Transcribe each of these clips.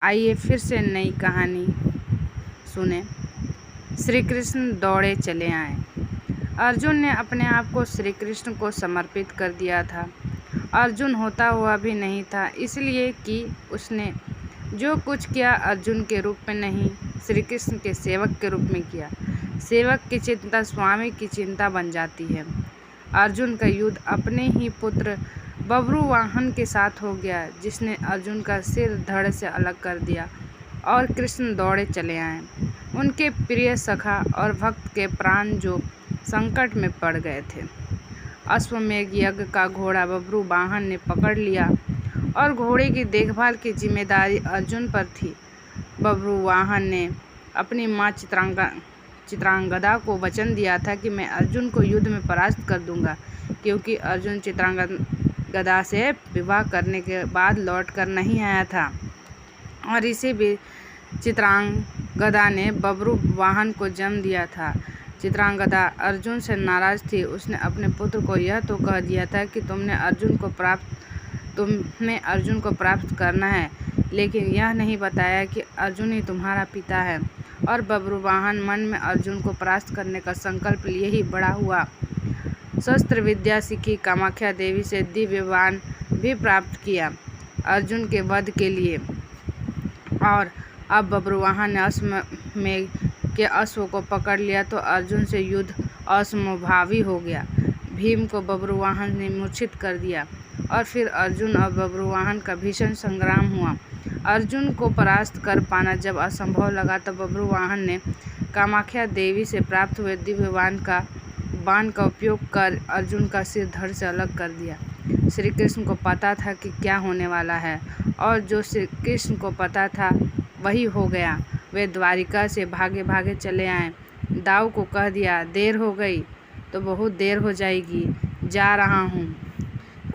आइए फिर से नई कहानी सुने। श्री कृष्ण दौड़े चले आए। अर्जुन ने अपने आप को श्री कृष्ण को समर्पित कर दिया था। अर्जुन होता हुआ भी नहीं था, इसलिए कि उसने जो कुछ किया अर्जुन के रूप में नहीं, श्री कृष्ण के सेवक के रूप में किया। सेवक की चिंता स्वामी की चिंता बन जाती है। अर्जुन का युद्ध अपने ही पुत्र बब्रुवाहन के साथ हो गया, जिसने अर्जुन का सिर धड़ से अलग कर दिया और कृष्ण दौड़े चले आए। उनके प्रिय सखा और भक्त के प्राण जो संकट में पड़ गए थे। अश्वमेध यज्ञ का घोड़ा बब्रुवाहन ने पकड़ लिया और घोड़े की देखभाल की जिम्मेदारी अर्जुन पर थी। बब्रुवाहन ने अपनी माँ चित्रांगदा को वचन दिया था कि मैं अर्जुन को युद्ध में परास्त कर दूंगा, क्योंकि अर्जुन चित्रांगदा से विवाह करने के बाद लौटकर नहीं आया था और इसी भी चित्रांगदा ने बब्रुवाहन को जन्म दिया था। चित्रांगदा अर्जुन से नाराज थी। उसने अपने पुत्र को यह तो कह दिया था कि तुम्हें अर्जुन को प्राप्त करना है, लेकिन यह नहीं बताया कि अर्जुन ही तुम्हारा पिता है। और बब्रुवाहन मन में अर्जुन को परास्त करने का संकल्प लिए ही बड़ा हुआ। शस्त्र विद्या सीखी, कामाख्या देवी से दिव्य बाण भी प्राप्त किया अर्जुन के वध के लिए। और अब बब्रुवाहन ने अश्वमेध के अश्व को पकड़ लिया तो अर्जुन से युद्ध असंभावी हो गया। भीम को बब्रुवाहन ने मूर्छित कर दिया और फिर अर्जुन और बब्रुवाहन का भीषण संग्राम हुआ। अर्जुन को परास्त कर पाना जब असंभव लगा तो बब्रुवाहन ने कामाख्या देवी से प्राप्त हुए दिव्य बाण का उपयोग कर अर्जुन का सिर धड़ से अलग कर दिया। श्री कृष्ण को पता था कि क्या होने वाला है, और जो श्री कृष्ण को पता था वही हो गया। वे द्वारिका से भागे भागे चले आए। दाऊ को कह दिया, देर हो गई तो बहुत देर हो जाएगी, जा रहा हूँ।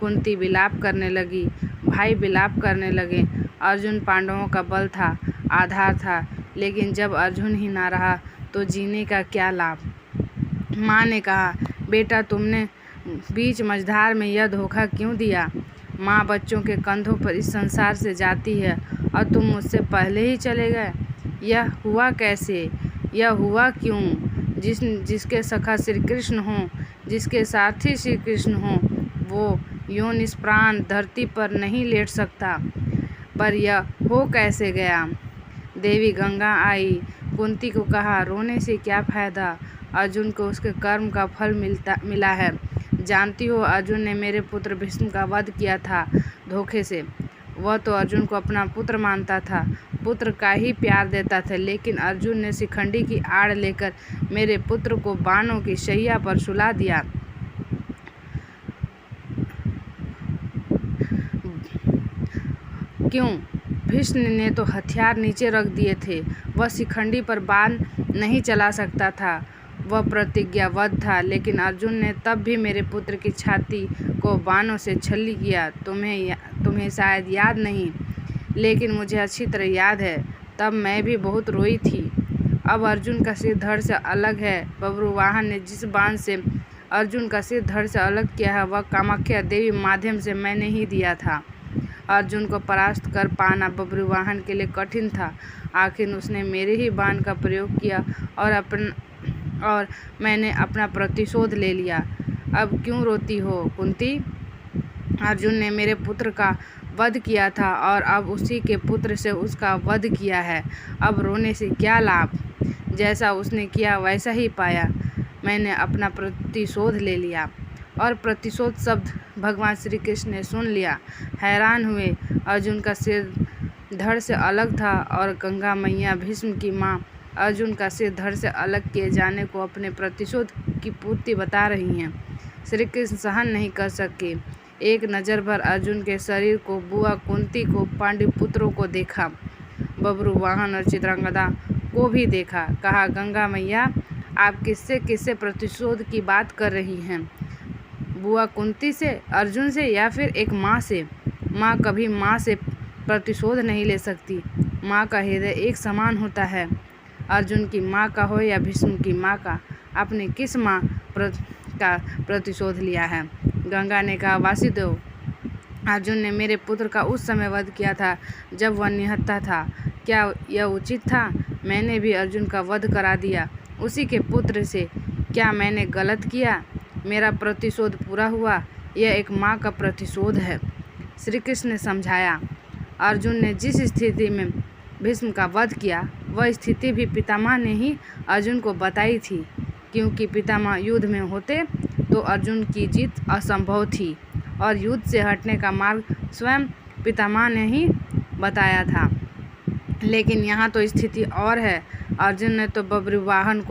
कुंती विलाप करने लगी, भाई विलाप करने लगे। अर्जुन पांडवों का बल था, आधार था, लेकिन जब अर्जुन ही ना रहा तो जीने का क्या लाभ। माँ ने कहा, बेटा तुमने बीच मझधार में यह धोखा क्यों दिया। माँ बच्चों के कंधों पर इस संसार से जाती है और तुम मुझसे पहले ही चले गए। यह हुआ कैसे, यह हुआ क्यों। जिसके सखा श्री कृष्ण हों, जिसके साथी श्री कृष्ण हों, वो यूं निष्प्राण धरती पर नहीं लेट सकता, पर यह हो कैसे गया। देवी गंगा आई, कुंती को कहा, रोने से क्या फायदा, अर्जुन को उसके कर्म का फल मिला है। जानती हो अर्जुन ने मेरे पुत्र भीष्म का वध किया था धोखे से। वह तो अर्जुन को अपना पुत्र मानता था, पुत्र का ही प्यार देता था, लेकिन अर्जुन ने शिखंडी की आड़ लेकर मेरे पुत्र को बाणों की शैया पर सुला दिया। क्यों? भीष्म ने तो हथियार नीचे रख दिए थे। वह शिखंडी पर बाण नहीं चला सकता था। वह प्रतिज्ञाबद्ध था, लेकिन अर्जुन ने तब भी मेरे पुत्र की छाती को बाणों से छल्ली किया। तुम्हें शायद याद नहीं, लेकिन मुझे अच्छी तरह याद है। तब मैं भी बहुत रोई थी। अब अर्जुन का सिर धड़ से अलग है। बब्रुवाहन ने जिस बाण से अर्जुन का सिर धड़ से अलग किया है, वह कामाख्या देवी माध्यम से मैंने ही दिया था। अर्जुन को परास्त कर पाना बब्रुवाहन के लिए कठिन था। आखिर उसने मेरे ही बाण का प्रयोग किया और मैंने अपना प्रतिशोध ले लिया। अब क्यों रोती हो कुंती? अर्जुन ने मेरे पुत्र का वध किया था और अब उसी के पुत्र से उसका वध किया है। अब रोने से क्या लाभ। जैसा उसने किया वैसा ही पाया। मैंने अपना प्रतिशोध ले लिया। और प्रतिशोध शब्द भगवान श्री कृष्ण ने सुन लिया, हैरान हुए। अर्जुन का सिर धड़ से अलग था और गंगा मैया भीष्म की माँ अर्जुन का सिर धड़ से अलग किए जाने को अपने प्रतिशोध की पूर्ति बता रही हैं। श्री कृष्ण सहन नहीं कर सके। एक नज़र भर अर्जुन के शरीर को, बुआ कुंती को, पांडुपुत्रों को देखा, बब्रुवाहन और चित्रांगदा को भी देखा। कहा, गंगा मैया आप किससे प्रतिशोध की बात कर रही हैं? बुआ कुंती से, अर्जुन से, या फिर एक माँ से? माँ कभी माँ से प्रतिशोध नहीं ले सकती। माँ का हृदय एक समान होता है। अर्जुन की माँ का हो या भीष्म की माँ का, आपने किस माँ का प्रतिशोध लिया है? गंगा ने कहा, वासुदेव अर्जुन ने मेरे पुत्र का उस समय वध किया था जब वह निहत्था था। क्या यह उचित था? मैंने भी अर्जुन का वध करा दिया उसी के पुत्र से। क्या मैंने गलत किया? मेरा प्रतिशोध पूरा हुआ। यह एक माँ का प्रतिशोध है। श्री कृष्ण ने समझाया। अर्जुन ने जिस स्थिति में भीष्म का वध किया वह स्थिति भी पितामह ने ही अर्जुन को बताई थी, क्योंकि पितामह युद्ध में होते तो अर्जुन की जीत असंभव थी और युद्ध से हटने का मार्ग स्वयं पितामह ने ही बताया था। लेकिन यहाँ तो स्थिति और है। अर्जुन ने तो बब्रुवाहन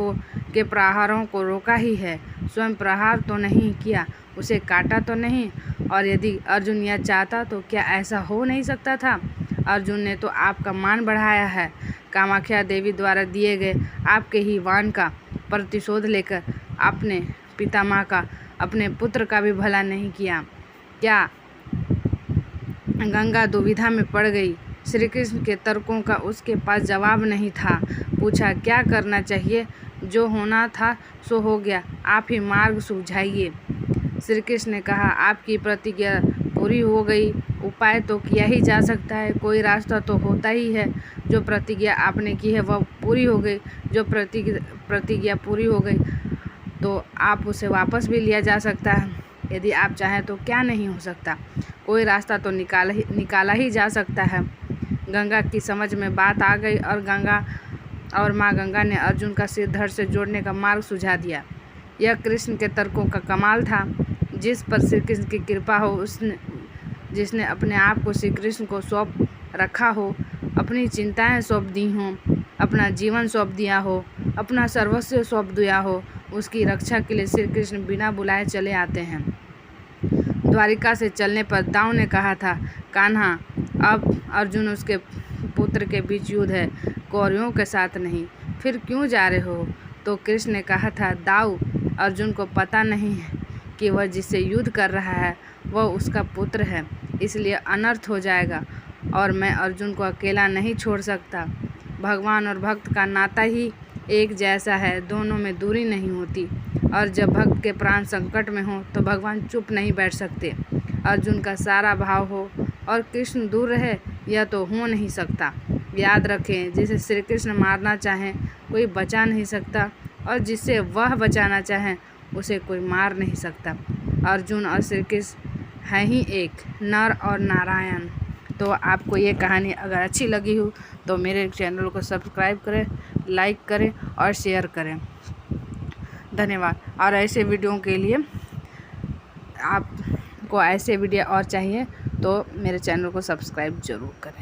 के प्रहारों को रोका ही है, स्वयं प्रहार तो नहीं किया, उसे काटा तो नहीं। और यदि अर्जुन यह चाहता तो क्या ऐसा हो नहीं सकता था? अर्जुन ने तो आपका मान बढ़ाया है। कामाख्या देवी द्वारा दिए गए आपके ही वाण का प्रतिशोध लेकर आपने पितामह का, अपने पुत्र का भी भला नहीं किया। क्या? गंगा दुविधा में पड़ गई। श्री कृष्ण के तर्कों का उसके पास जवाब नहीं था। पूछा, क्या करना चाहिए? जो होना था सो हो गया, आप ही मार्ग सुझाइए। श्री कृष्ण ने कहा, आपकी प्रतिज्ञा पूरी हो गई। उपाय तो किया ही जा सकता है, कोई रास्ता तो होता ही है। जो प्रतिज्ञा आपने की है वह पूरी हो गई। जो प्रतिज्ञा पूरी हो गई तो आप उसे वापस भी लिया जा सकता है। यदि आप चाहें तो क्या नहीं हो सकता? कोई रास्ता तो निकाला ही जा सकता है। गंगा की समझ में बात आ गई और माँ गंगा ने अर्जुन का सिर धड़ से जोड़ने का मार्ग सुझा दिया। यह कृष्ण के तर्कों का कमाल था। जिस पर श्री कृष्ण की कृपा हो, जिसने अपने आप को श्री कृष्ण को सौंप रखा हो, अपनी चिंताएं सौंप दी हों, अपना जीवन सौंप दिया हो, अपना सर्वस्व सौंप दिया हो, उसकी रक्षा के लिए श्री कृष्ण बिना बुलाए चले आते हैं। द्वारिका से चलने पर दाऊ ने कहा था, कान्हा, अब अर्जुन उसके पुत्र के बीच युद्ध है, कौरवों के साथ नहीं, फिर क्यों जा रहे हो? तो कृष्ण ने कहा था, दाऊ, अर्जुन को पता नहीं है कि वह जिससे युद्ध कर रहा है वह उसका पुत्र है, इसलिए अनर्थ हो जाएगा और मैं अर्जुन को अकेला नहीं छोड़ सकता। भगवान और भक्त का नाता ही एक जैसा है, दोनों में दूरी नहीं होती। और जब भक्त के प्राण संकट में हो तो भगवान चुप नहीं बैठ सकते। अर्जुन का सारा भाव हो और कृष्ण दूर रहे, यह तो हो नहीं सकता। याद रखें, जिसे श्री कृष्ण मारना चाहें कोई बचा नहीं सकता और जिसे वह बचाना चाहें उसे कोई मार नहीं सकता। अर्जुन और श्री कृष्ण हैं ही एक, नर और नारायण। तो आपको ये कहानी अगर अच्छी लगी हो तो मेरे चैनल को सब्सक्राइब करें, लाइक करें और शेयर करें। धन्यवाद। और ऐसे वीडियो के लिए आपको ऐसे वीडियो और चाहिए तो मेरे चैनल को सब्सक्राइब ज़रूर करें।